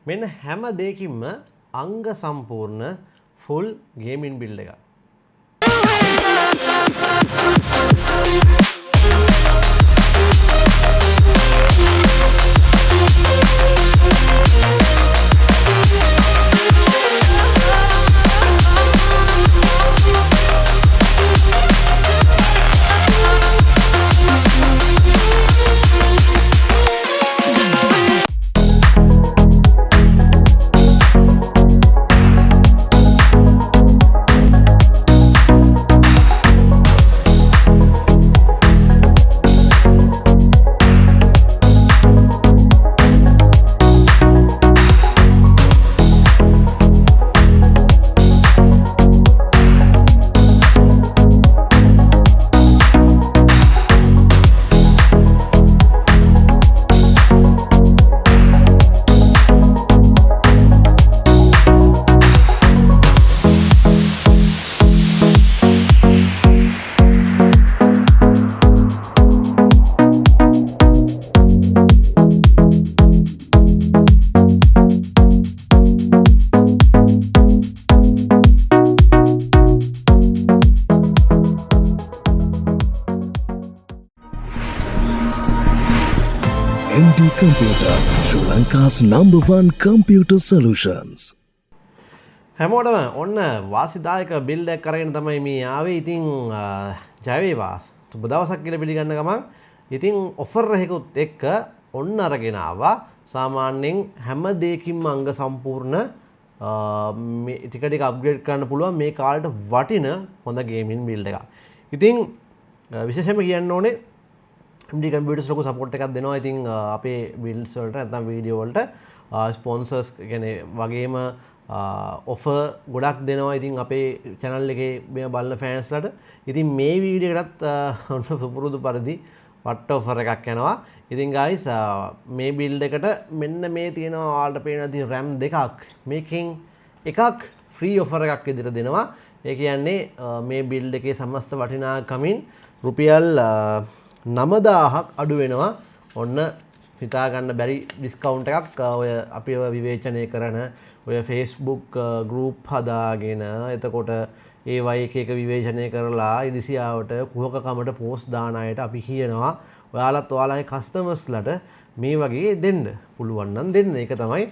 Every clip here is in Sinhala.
මෙන්න හැම දෙයකින්ම අංග සම්පූර්ණ full gaming build එකක්. MD Computers, Sri Lanka's #1 computer solutions. හැමෝටම ඔන්න වාසිදායක බිල්ඩ් එකක් කරගෙන තමයි මේ ආවේ. ඉතින් ජය වේවා. සුබ දවසක් කියලා පිළිගන්න ගමන් ඉතින් ඔෆර් එකකුත් එක්ක ඔන්න අරගෙන ආවා. සාමාන්‍යයෙන් හැම දෙයකින්ම අංග සම්පූර්ණ මේ ටික ටික අප්ග්‍රේඩ් කරන්න පුළුවන් මේ කාලේට වටින හොඳ ගේමින් බිල්ඩ් එකක්. ඉතින් විශේෂයෙන්ම කියන්න ඕනේ MD Computers ලොකු සපෝට් එකක් දෙනවා. ඉතින් අපේ බිල්ඩ්ස් වලට නැත්නම් වීඩියෝ වලට ස්පොන්සර්ස් කියන්නේ වගේම ඔෆර් ගොඩක් දෙනවා. ඉතින් අපේ channel එකේ මේ බලන ෆෑන්ස්ලාට ඉතින් මේ වීඩියෝ එකටත් ඔන්න සුපුරුදු පරිදි වට ඔෆර් එකක් යනවා. ඉතින් guys මේ බිල්ඩ් එකට මෙන්න මේ තියෙනවා ඔයාලට පේන ඇති RAM දෙකක්. මේකෙන් එකක් ෆ්‍රී ඔෆර් එකක් විදිහට දෙනවා. ඒ කියන්නේ මේ බිල්ඩ් එකේ සමස්ත වටිනාකමින් රුපියල් 9000ක් අඩු වෙනවා. ඔන්න හිතා ගන්න බැරි ඩිස්කවුන්ට් එකක්. ඔය අපි විවේචනය කරන ඔය Facebook group හදාගෙන එතකොට ඒ වගේ එක විවේචනය කරලා ඉරිසියාවට කුහකකමට පෝස්ට් දාන අයට අපි කියනවා ඔයාලත් ඔයාලගේ කස්ටමර්ස්ලට මේ වගේ දෙන්න පුළුවන් නම් දෙන්න. ඒක තමයි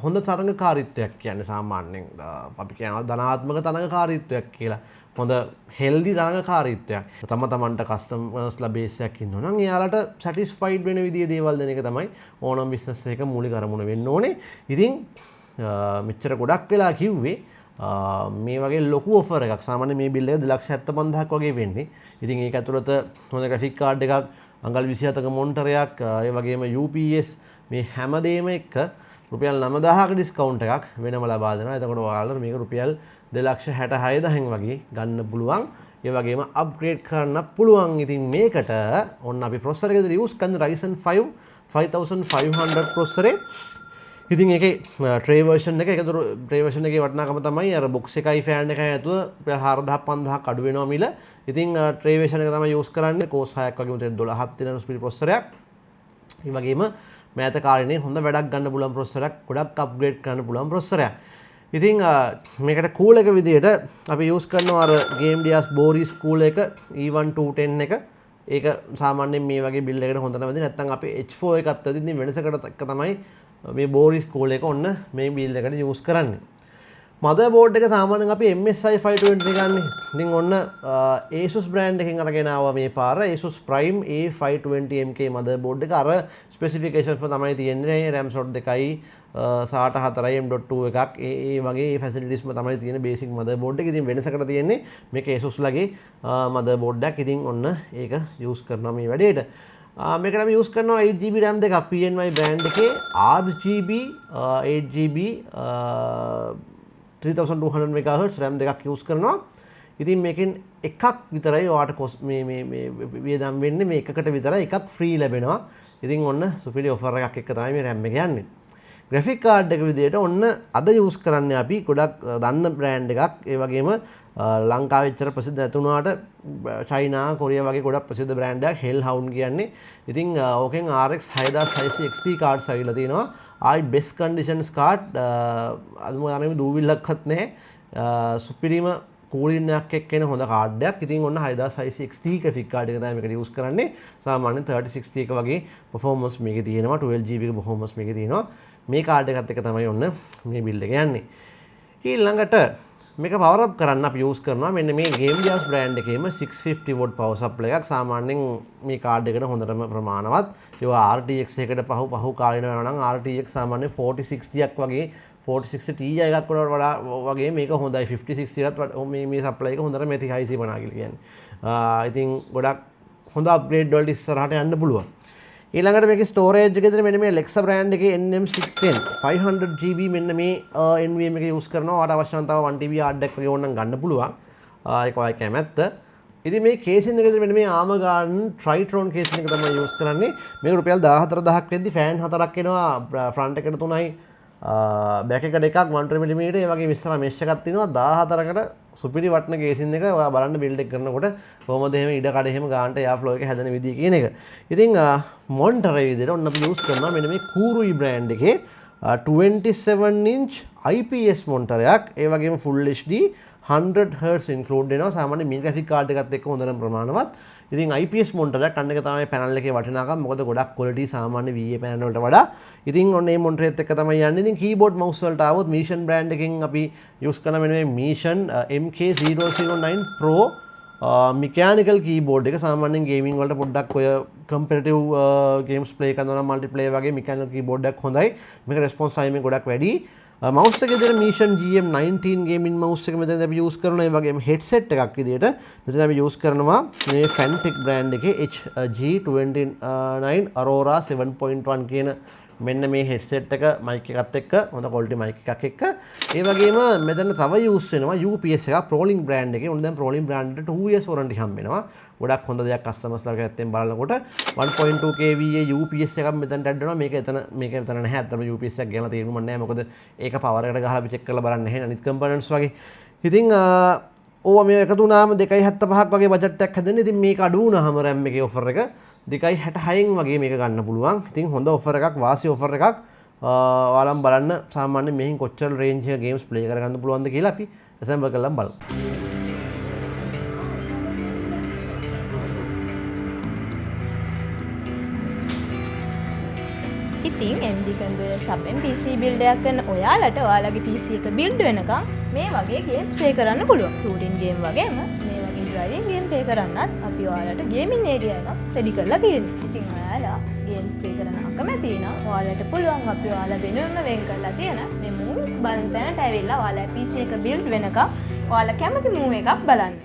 හොඳ තරඟකාරීත්වයක් කියන්නේ. සාමාන්‍යයෙන් අපි කියනවා ධනාත්මක තරඟකාරීත්වයක් කියලා. හොඳ හෙල්දි තරඟකාරීත්වයක්. තම තමන්ට කස්ටමර්ස්ලා බේස් එකක් ඉන්නවා නම් එයාලට සැටිස්ෆයිඩ් වෙන විදිහේ දේවල් දෙන එක තමයි ඕනම බිස්නස් එකක මූලික අරමුණ වෙන්න ඕනේ. ඉතින් මෙච්චර ගොඩක් වෙලා කිව්වේ මේ වගේ ලොකු ඔෆර් එකක්. සාමාන්‍ය මේ බිල් එක 2,75,000ක් වගේ වෙන්නේ. ඉතින් ඒක ඇතුළත හොඳ ග්‍රැෆික් කාඩ් එකක්, අඟල් 27ක මොනිටරයක්, ඒ වගේම UPS මේ හැමදේම එක්ක රුපියල් 9000ක ඩිස්කවුන්ට් එකක් වෙනම ලබා දෙනවා. එතකොට ඔයාලට මේක රුපියල් 2,66,000න් වගේ ගන්න පුළුවන්. ඒ වගේම අප්ග්‍රේඩ් කරන්න පුළුවන්. ඉතින් මේකට ඔන්න අපි ප්‍රොසෙසර් එක විදිහට යූස් කරන Ryzen 5 5500 ප්‍රොසෙසරේ. ඉතින් ඒකේ ට්‍රේ වර්ෂන් එක ඒකතර ට්‍රේ වර්ෂන් එකේ වටිනාකම තමයි අර බොක්ස් එකයි ෆෑන් එකයි ඇතුව 4,000-5,000ක් අඩු වෙනවා මිල. ඉතින් ට්‍රේ වර්ෂන් එක තමයි යූස් කරන්නේ. කෝස් 6ක් වගේ උතේ 12ක් තියෙන ස්පීඩ් ප්‍රොසෙසරයක්. ඒ වගේම මෑත කාලේ හොඳ වැඩක් ගන්න පුළුවන් ප්‍රොසෙසරයක්, ගොඩක් අප්ග්‍රේඩ් කරන්න පුළුවන් ප්‍රොසෙසරයක්. ඉතින් මේකට කූල් එක විදිහට අපි යූස් කරනවා අර AMD Boris කූල් එක E1210 එක. ඒක සාමාන්‍යයෙන් මේ වගේ බිල්ඩ් එකකට හොඳ නැවති. නැත්නම් අපි H4 එකත් ඇති. ඉතින් වෙනසකට එක තමයි මේ Boris කූල් එක ඔන්න මේ බිල්ඩ් එකට යූස් කරන්නේ. මදර්බෝඩ් එක සාමාන්‍යයෙන් අපි MSI 520 ගන්නේ. ඉතින් ඔන්න Asus brand එකෙන් අරගෙන ආවා මේ පාර Asus Prime A520MK මදර්බෝඩ් එක. අර ස්පෙસિෆිකේෂන්ස් තමයි තියෙන්නේ. RAM slot 2යි SATA 4යි M.2 එකක්. ඒ වගේ ෆැසිලිටිස්ම තමයි තියෙන බේසික් මදර්බෝඩ් එක. ඉතින් වෙනසකට තියෙන්නේ මේක Asus ලගේ මදර්බෝඩ් එකක්. ඉතින් ඔන්න ඒක යූස් කරනවා මේ වැඩේට. මේකට අපි යූස් කරනවා 8GB RAM දෙකක් PNY brand එකේ 8GB 8GB 3200 MHz RAM දෙකක් යූස් කරනවා. ඉතින් මේකෙන් එකක් විතරයි ඔයාලට මේ වියදම් වෙන්නේ. මේ එකකට විතරයි එකක් ෆ්‍රී ලැබෙනවා. ඉතින් ඔන්න සුපිරි ඔෆර් එකක් එක්ක තමයි මේ RAM එක යන්නේ. graphic card එක විදිහට ඔන්න අද use කරන්නේ අපි ගොඩක් දන්න brand එකක්. ඒ වගේම ලංකාවේ ඉච්චර ප්‍රසිද්ධ නැති වුණාට චයිනා කොරියා වගේ ගොඩක් ප්‍රසිද්ධ brand එකක් Hellhound කියන්නේ. ඉතින් ඕකෙන් RX 6600 XT cards ඇවිල්ලා තිනවා. ආයි best conditions card අදම ගානේ දූවිල්ලක්වත් නැහැ. සුපිරිම කූලින් එකක් එක්ක එන හොඳ කාඩ් එකක්. ඉතින් ඔන්න 6600 XT graphic card එක තමයි මේකට use කරන්නේ. සාමාන්‍යයෙන් 3060 එක වගේ performance මේකේ තියෙනවා. 12GB එක performance මේකේ තියෙනවා. මේ කාඩ් එකත් එක්ක තමයි ඔන්න මේ build එක යන්නේ. ඊළඟට මේක power up කරන්න අපි use කරනවා මෙන්න මේ Game Gears brand එකේම 650 watt power supply එකක්. සාමාන්‍යයෙන් මේ කාඩ් එකට හොඳටම ප්‍රමාණවත්. ඒවා RTX එකට පහු කාලින වෙනවා නම් RTX සාමාන්‍යයෙන් 4060ක් වගේ 4060 Ti එකක් වඩා වගේ මේක හොඳයි 5060ටත් මේ supply එක හොඳට මෙති high C50 කියලා කියන්නේ. ඉතින් ගොඩක් හොඳ upgrade වලට ඉස්සරහට යන්න පුළුවන්. ඊළඟට මේකේ storage එකේ මෙන්න මේ Alexa brand එකේ NM610 500GB මෙන්න මේ NVMe එක use කරනවා. ඔයාලට අවශ්‍ය නම් තව 1TB hard disk වගේ ඕනනම් ගන්න පුළුවන්. ඒක ඔයයි කැමැත්ත. ඉතින් මේ casing එකේ මෙන්න මේ Armor Garden Tritron casing එක තමයි use කරන්නේ. මේක රුපියල් 14000ක් වෙද්දි fan 4ක් එනවා front එකට 3යි back එකට එකක් 120mm ඒ වගේ ඉස්සරහ mesh එකක් තියෙනවා 14කට සුපිරි වටන casing එක ඔයා බලන්න build එක කරනකොට කොහොමද එහෙම ඉඩ කඩ එහෙම ගන්නට air flow එක හැදෙන විදිය කියන එක. ඉතින් monitor එක විදිහට ඔන්න අපි use කරනවා මෙන්න මේ Kurui brand එකේ 27 inch IPS monitor එකක්. ඒ වගේම full HD 100Hz include වෙනවා. සාමාන්‍ය මේ graphic card එකත් එක්ක හොඳටම ප්‍රමාණවත්. ඉතින් IPS monitor එකක් අන්න එක තමයි panel එකේ වටිනාකම. මොකද ගොඩක් quality සාමාන්‍ය VA panel වලට වඩා. ඉතින් ඔන්න මේ monitor එකත් එක්ක තමයි යන්නේ. ඉතින් keyboard mouse වලට ආවොත් Mission brand එකෙන් අපි use කරන මෙන්න මේ Mission MK009 Pro mechanical keyboard එක සාමාන්‍යයෙන් gaming වලට පොඩ්ඩක් ඔය competitive games play කරනවා නම් multiplayer වගේ mechanical keyboard එකක් හොඳයි. මේක response time එක ගොඩක් වැඩි. mouse එකේ දෙන Mission GM19 gaming mouse එක මෙතන අපි use කරනවා. ඒ වගේම headset එකක් විදියට මෙතන අපි use කරනවා මේ Fantech brand එකේ HG29 Aurora 7.1 කියන මෙන්න මේ headset එක mic එකත් එක්ක හොඳ quality mic එකක් එක්ක. ඒ වගේම මෙතන තව use වෙනවා UPS එකක් Prolink brand එකේ. ඔන්න දැන් Prolink brand එකට 2 years warranty හම්බ වෙනවා. ගොඩක් හොඳ දෙයක් customers ලා පැත්තෙන් බලනකොට 1.2 kVA UPS එකක් මෙතනට ඇඩ් වෙනවා. මේක එතන නැහැ. අතන UPS එකක් ගේලා තේරුම නැහැ. මොකද ඒක power එකට ගහලා අපි check කරලා බලන්නේ නැහැ අනිත් components වගේ. ඉතින් ඕවා මේ එකතු වුණාම 2.75ක් වගේ budget එකක් හැදෙන්නේ. ඉතින් මේක අඩු වුණාම RAM එකේ offer එක 2.66න් වගේ මේක ගන්න පුළුවන්. ඉතින් හොඳ offer එකක්, වාසි offer එකක්. ඔයාලම් බලන්න සාමාන්‍යයෙන් මෙහින් කොච්චර range එක games play කරගන්න පුළුවන්ද කියලා අපි assemble කරලා බලමු. ඉතින් AMD computers අපෙන් PC build එකක් කරන ඔයාලට ඔයාලගේ PC එක build වෙනකම් මේ වගේ game play කරන්න පුළුවන්. shooting game වගේම මේ වගේ driving game play කරන්නත් අපි ඔයාලට gaming area එකක් ready කරලා තියෙනවා. ඉතින් ඔයාලා games play කරන අකමැති නම් ඔයාලට පුළුවන් අපි ඔයාලා වෙනුවෙන්ම වෙන් කරලා තියෙන මේ movies බලන තැනට ඇවිල්ලා ඔයාලා PC එක build වෙනකම් ඔයාලා කැමති movie එකක් බලන්න.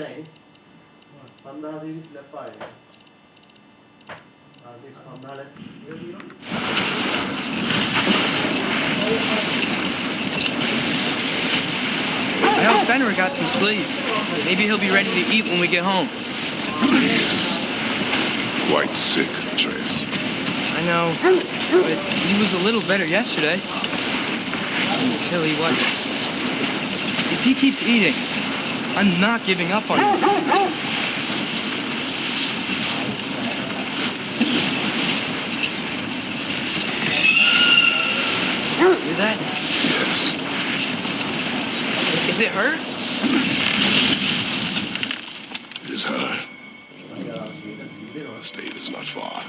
නැහැ. 5000 series ලැප් ආවේ. RTX 5000 I hope Fenrir got some sleep. Maybe he'll be ready to eat when we get home. Quite sick, Atreus. I know, but he was a little better yesterday. Until he wasn't. If he keeps eating, I'm not giving up on him. Hear that? Yes. Is it her? It is her. The state is not far.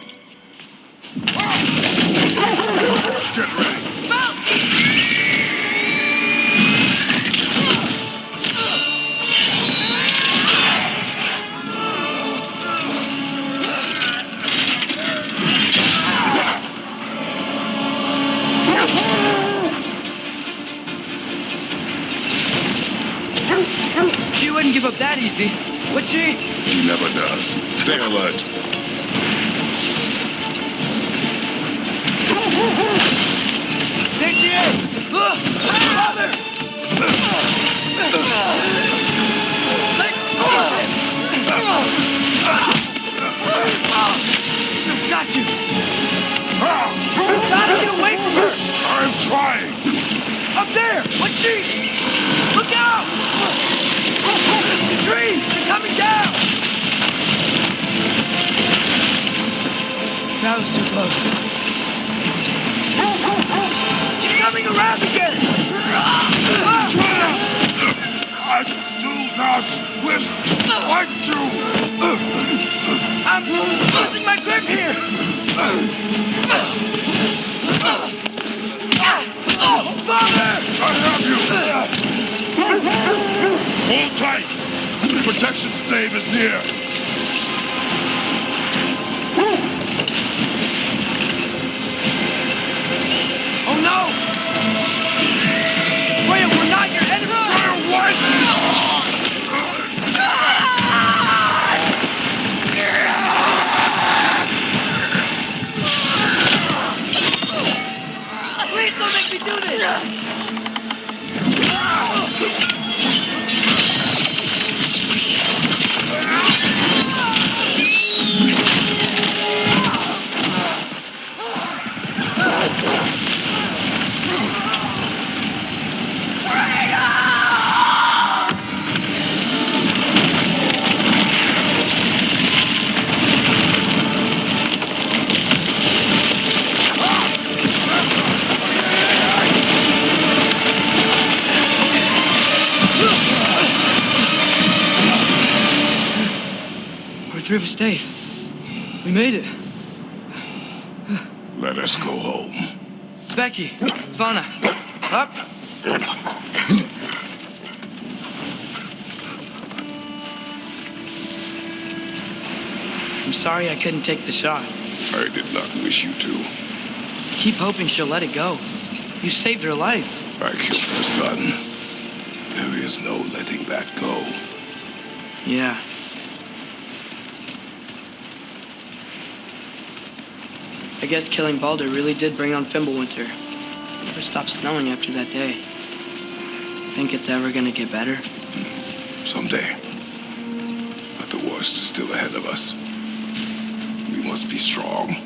Get ready. She wouldn't give up that easy, would she? She never does. Stay alert. There she is! Look! Father! Let go of him! Got you! Gotta get away from her! I'm trying. Up there! What's she? Look out! The trees! They're coming down! That was too close. She's coming around again! I do not want to. I'm losing my grip here! Father! I have you. Hold tight. The protection stave is near. Oh no! Wait, we're not your enemy! What? Please don't make me do this! Through the stave. We made it. Let us go home. Specky, Svana, up. I'm sorry I couldn't take the shot. I did not wish you to. Keep hoping she'll let it go. You saved her life. I killed her son. There is no letting that go. Yeah. I guess killing Baldur really did bring on Fimbulwinter. Never stopped snowing after that day. Think it's ever gonna get better? Someday. But the worst is still ahead of us. We must be strong.